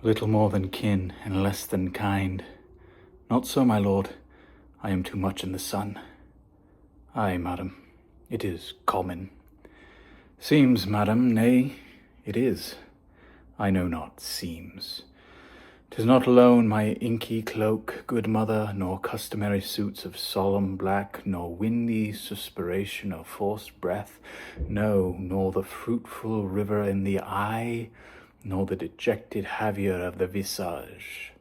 Little more than kin, and less than kind. Not so, my lord, I am too much in the sun. Ay, madam, it is common. Seems, madam, nay, it is. I know not, seems. 'Tis not alone my inky cloak, good mother, nor customary suits of solemn black, nor windy suspiration of forced breath, no, nor the fruitful river in the eye, nor the dejected haviour of the visage,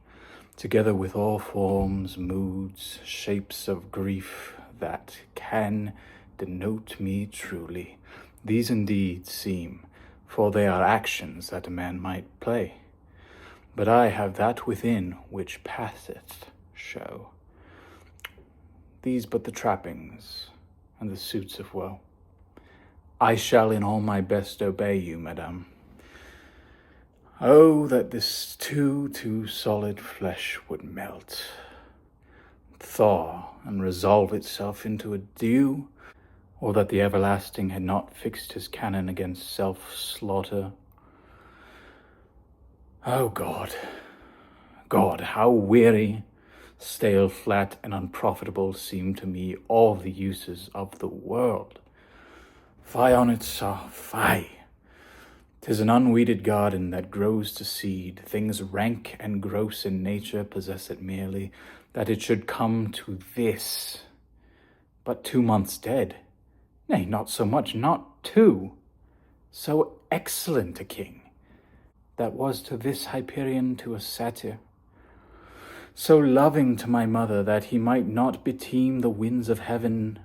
together with all forms, moods, shapes of grief that can denote me truly. These indeed seem, for they are actions that a man might play. But I have that within which passeth show. These but the trappings and the suits of woe. I shall in all my best obey you, madam. Oh, that this too solid flesh would melt, thaw, and resolve itself into a dew, or that the everlasting had not fixed his cannon against self-slaughter. Oh God, how weary, stale, flat, and unprofitable seem to me all the uses of the world. Fie on it, sir, fie! 'Tis an unweeded garden that grows to seed. Things rank and gross in nature possess it merely, that it should come to this. But 2 months dead, nay, not so much, not 2. So excellent a king, that was to this Hyperion to a satyr, so loving to my mother that he might not beteem the winds of heaven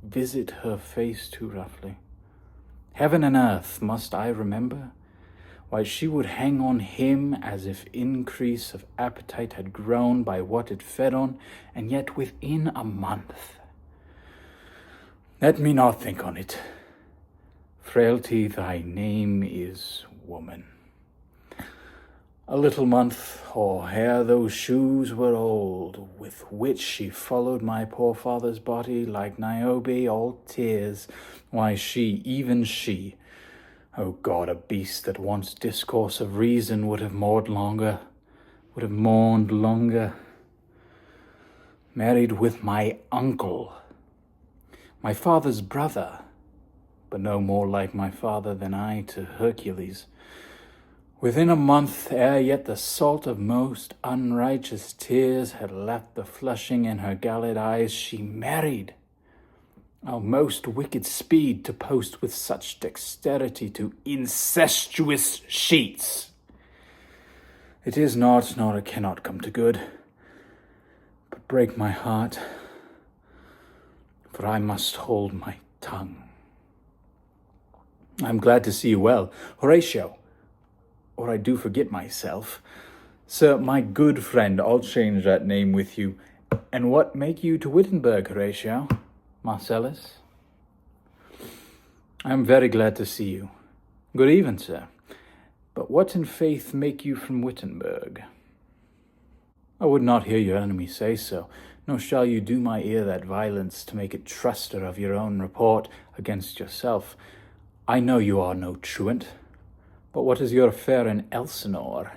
visit her face too roughly. Heaven and earth must I remember, why she would hang on him as if increase of appetite had grown by what it fed on, and yet within a month. Let me not think on it. Frailty, thy name is woman. A little month, or ere those shoes were old, with which she followed my poor father's body like Niobe, all tears, why she, even she, O God, a beast that wants discourse of reason would have mourned longer, married with my uncle, my father's brother, but no more like my father than I to Hercules. Within a month, ere yet the salt of most unrighteous tears had left the flushing in her galled eyes, she married. O most wicked speed to post with such dexterity to incestuous sheets! It is not, nor it cannot come to good, but break my heart, for I must hold my tongue. I am glad to see you well, Horatio. Or I do forget myself. Sir, my good friend, I'll change that name with you. And what make you to Wittenberg, Horatio? Marcellus? I am very glad to see you. Good even, sir. But what in faith make you from Wittenberg? I would not hear your enemy say so, nor shall you do my ear that violence to make it truster of your own report against yourself. I know you are no truant. But what is your affair in Elsinore?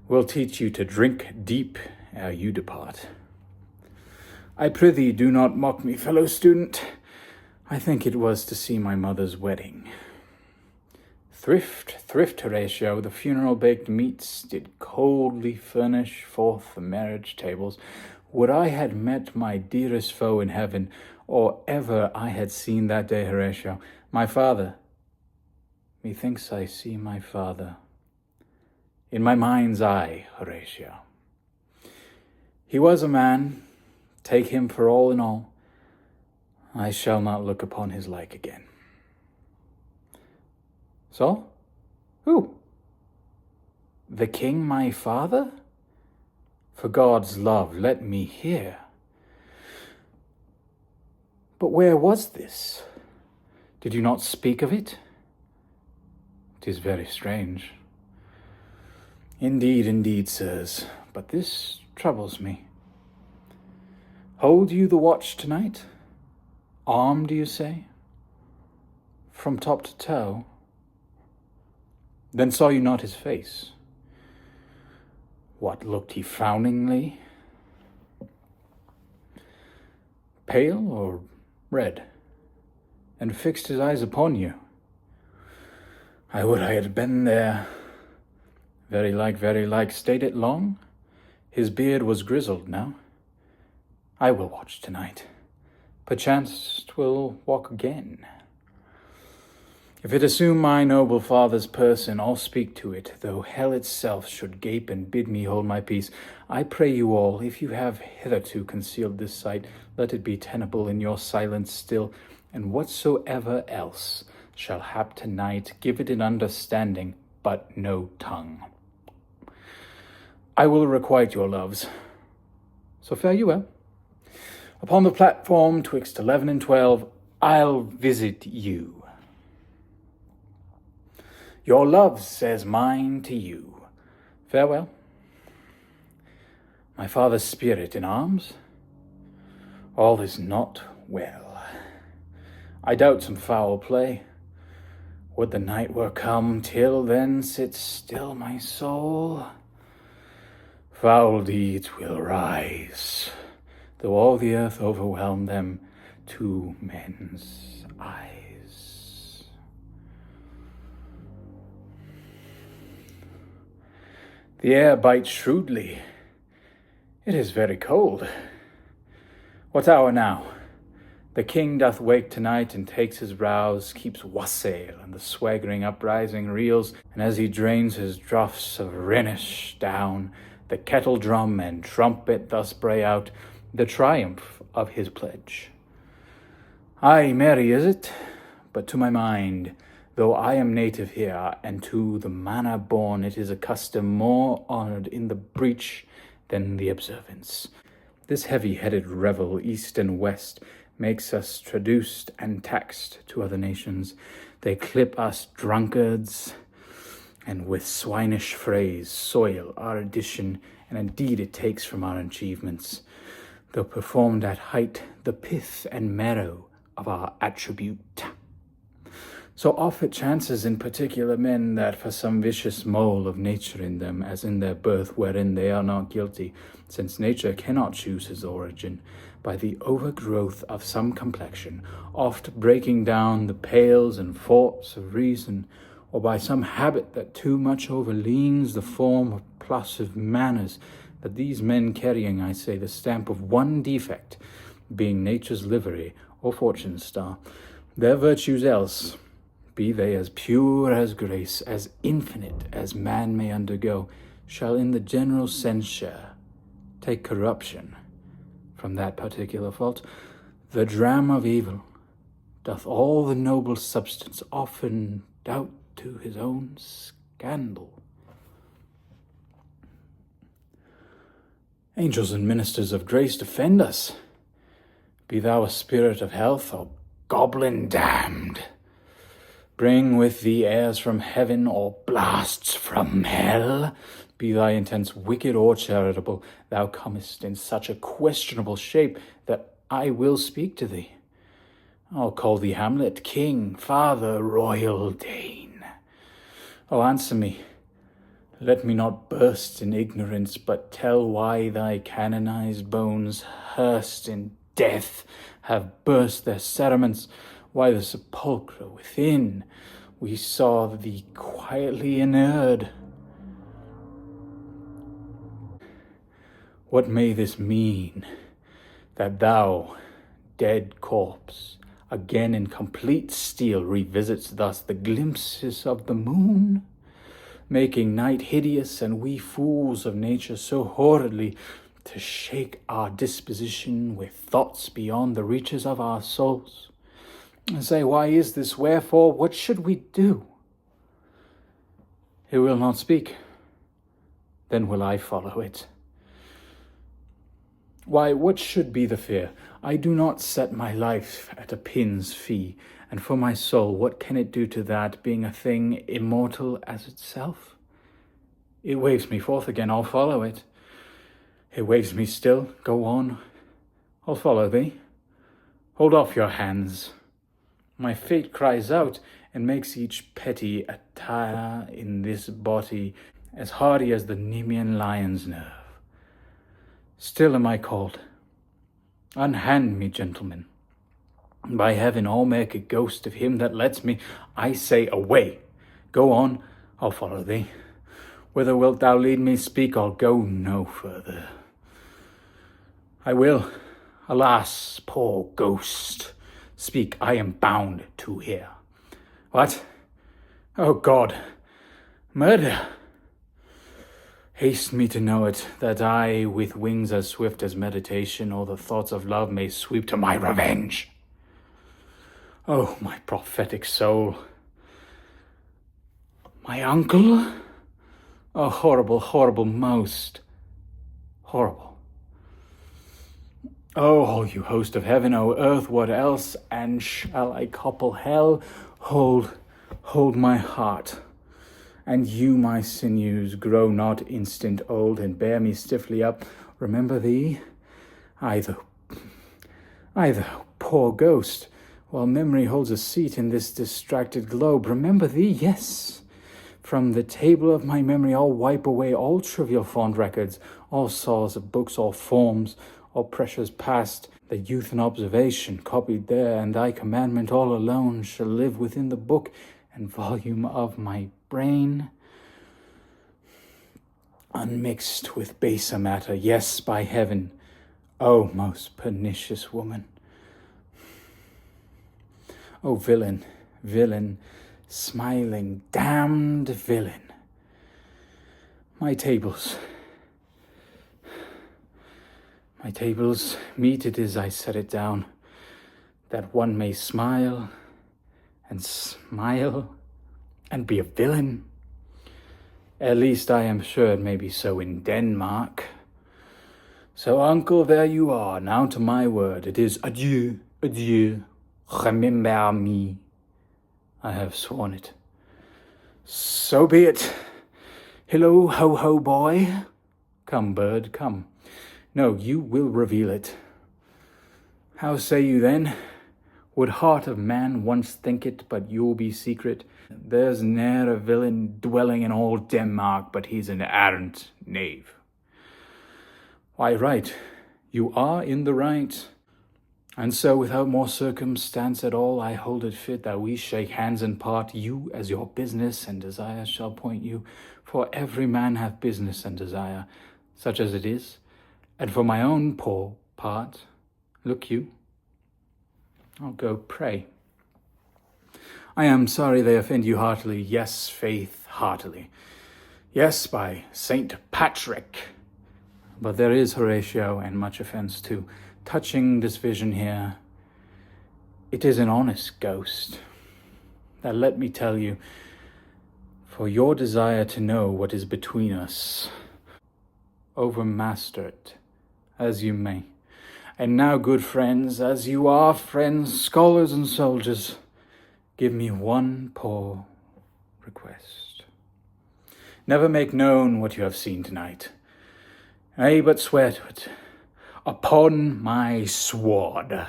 We'll teach you to drink deep ere you depart. I prithee do not mock me, fellow student. I think it was to see my mother's wedding. Thrift, Horatio, the funeral baked meats did coldly furnish forth the marriage tables. Would I had met my dearest foe in heaven, or ever I had seen that day, Horatio, my father. Methinks I see my father in my mind's eye, Horatio. He was a man, take him for all in all. I shall not look upon his like again. So? Who? The king my father? For God's love, let me hear. But where was this? Did you not speak of it? 'Tis very strange. Indeed, sirs, but this troubles me. Hold you the watch tonight? Armed, you say? From top to toe? Then saw you not his face? What, looked he frowningly, pale or red, and fixed his eyes upon you? I would I had been there. Very like, stayed it long? His beard was grizzled now. I will watch tonight. Perchance 'twill walk again. If it assume my noble father's person, I'll speak to it, though hell itself should gape and bid me hold my peace. I pray you all, if you have hitherto concealed this sight, let it be tenable in your silence still, and whatsoever else shall hap tonight, give it an understanding, but no tongue. I will requite your loves, so fare you well. Upon the platform, twixt 11 and 12, I'll visit you. Your love says mine to you. Farewell. My father's spirit in arms? All is not well. I doubt some foul play. Would the night were come, till then sit still my soul. Foul deeds will rise, though all the earth overwhelm them, to men's eyes. The air bites shrewdly. It is very cold. What hour now? The king doth wake tonight and takes his rouse, keeps wassail, and the swaggering uprising reels, and as he drains his draughts of Rhenish down, the kettle drum and trumpet thus bray out the triumph of his pledge. Aye, merry is it, but to my mind, though I am native here, and to the manner born, it is a custom more honoured in the breach than the observance. This heavy-headed revel, east and west, makes us traduced and taxed to other nations. They clip us drunkards, and with swinish phrase soil our addition, and indeed it takes from our achievements, though performed at height, the pith and marrow of our attribute. So oft it chances in particular men that for some vicious mole of nature in them, as in their birth wherein they are not guilty, since nature cannot choose his origin, by the overgrowth of some complexion, oft breaking down the pales and forts of reason, or by some habit that too much overleans the form of plosive manners, that these men carrying, I say, the stamp of one defect, being nature's livery or fortune's star, their virtues else, be they as pure as grace, as infinite as man may undergo, shall in the general censure take corruption from that particular fault. The dram of evil doth all the noble substance often doubt to his own scandal. Angels and ministers of grace, defend us. Be thou a spirit of health or goblin damned. Bring with thee airs from heaven or blasts from hell. Be thy intents wicked or charitable, thou comest in such a questionable shape that I will speak to thee. I'll call thee Hamlet, king, father, royal Dane. Oh, answer me. Let me not burst in ignorance, but tell why thy canonized bones, hearsed in death, have burst their cerements, why the sepulchre within we saw thee quietly inurned. What may this mean, that thou, dead corpse, again in complete steel revisits thus the glimpses of the moon, making night hideous, and we fools of nature so horridly to shake our disposition with thoughts beyond the reaches of our souls? And say, why is this? Wherefore? What should we do? He will not speak. Then will I follow it. Why, what should be the fear? I do not set my life at a pin's fee, and for my soul, what can it do to that, being a thing immortal as itself? It waves me forth again, I'll follow it. It waves me still, go on, I'll follow thee. Hold off your hands. My fate cries out, and makes each petty attire in this body as hardy as the Nemean lion's nerve. Still am I called. Unhand me, gentlemen. By heaven, I'll make a ghost of him that lets me. I say, away. Go on, I'll follow thee. Whither wilt thou lead me? Speak, I'll go no further. I will. Alas, poor ghost. Speak, I am bound to hear. What? Oh God, murder! Haste me to know it, that I, with wings as swift as meditation or the thoughts of love, may sweep to my revenge. Oh, my prophetic soul. My uncle? Oh, horrible, horrible, most horrible. Oh, you host of heaven, O earth, what else? And shall I couple hell? Hold my heart. And you, my sinews, grow not instant old, and bear me stiffly up. Remember thee? I, the poor ghost, while memory holds a seat in this distracted globe. Remember thee, yes. From the table of my memory I'll wipe away all trivial fond records, all saws of books, all forms, all pressures past, the youth and observation copied there, and thy commandment all alone shall live within the book and volume of my brain, unmixed with baser matter. Yes, by heaven, O most pernicious woman. O villain, villain, smiling, damned villain. My tables, meet it is I set it down, that one may smile and be a villain. At least I am sure it may be so in Denmark. So, uncle, there you are. Now to my word. It is adieu, adieu, remember me. I have sworn it. So be it. Hello, ho-ho boy. Come, bird, come. No, you will reveal it. How say you then? Would heart of man once think it, but you'll be secret? There's ne'er a villain dwelling in all Denmark, but he's an arrant knave. Why, right, you are in the right. And so, without more circumstance at all, I hold it fit that we shake hands and part. You as your business and desire shall point you, for every man hath business and desire, such as it is. And for my own poor part, look you, I'll go pray. I am sorry they offend you heartily. Yes, faith, heartily. Yes, by Saint Patrick. But there is, Horatio, and much offence too, touching this vision here. It is an honest ghost. Now let me tell you, for your desire to know what is between us, overmaster it, as you may. And now, good friends, as you are friends, scholars and soldiers, give me one poor request. Never make known what you have seen tonight. Nay, but swear to it. Upon my sword.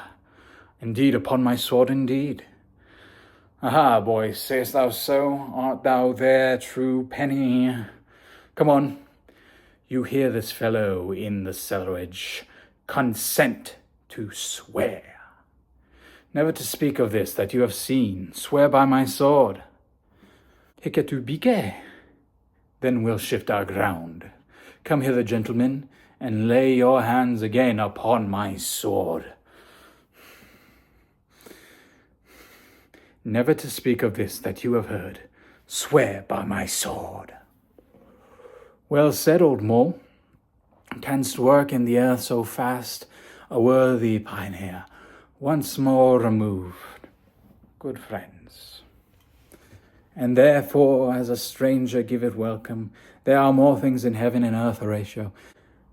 Indeed, upon my sword, indeed. Aha, boy, sayest thou so? Art thou there, true penny? Come on. You hear this fellow in the cellarage. Consent to swear. Never to speak of this that you have seen. Swear by my sword. Hic et tu bique. Then we'll shift our ground. Come hither, gentlemen, and lay your hands again upon my sword. Never to speak of this that you have heard. Swear by my sword. Well said, old mole. Canst work in the earth so fast, a worthy pioneer, once more removed, good friends. And therefore, as a stranger give it welcome, there are more things in heaven and earth, Horatio,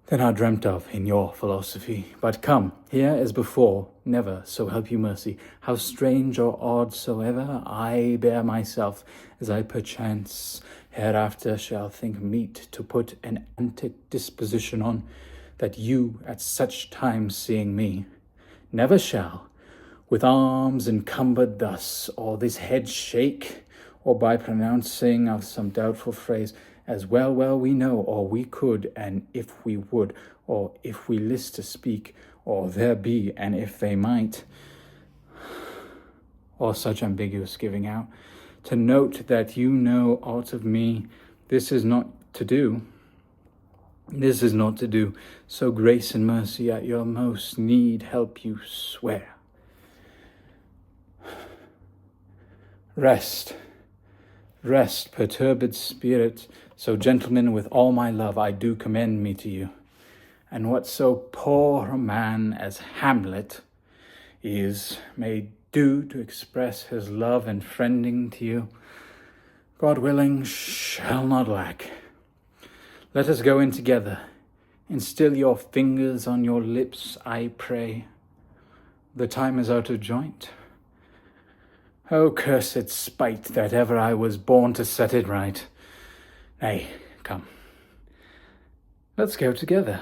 than are dreamt of in your philosophy. But come, here as before, never, so help you mercy, how strange or odd soever I bear myself, as I perchance hereafter shall think meet to put an antic disposition on, that you at such times seeing me, never shall, with arms encumbered thus, or this head shake, or by pronouncing of some doubtful phrase, as well we know, or we could, and if we would, or if we list to speak, or there be, and if they might, or such ambiguous giving out, to note that you know aught of me, this is not to do. This is not to do, so grace and mercy at your most need help you swear. Rest, perturbed spirit, so gentlemen, with all my love I do commend me to you. And what so poor a man as Hamlet is may do to express his love and friending to you, God willing, shall not lack. Let us go in together, and still your fingers on your lips, I pray. The time is out of joint. O cursed spite that ever I was born to set it right. Nay, come, let's go together.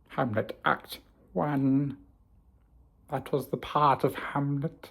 Hamlet, Act 1. That was the part of Hamlet.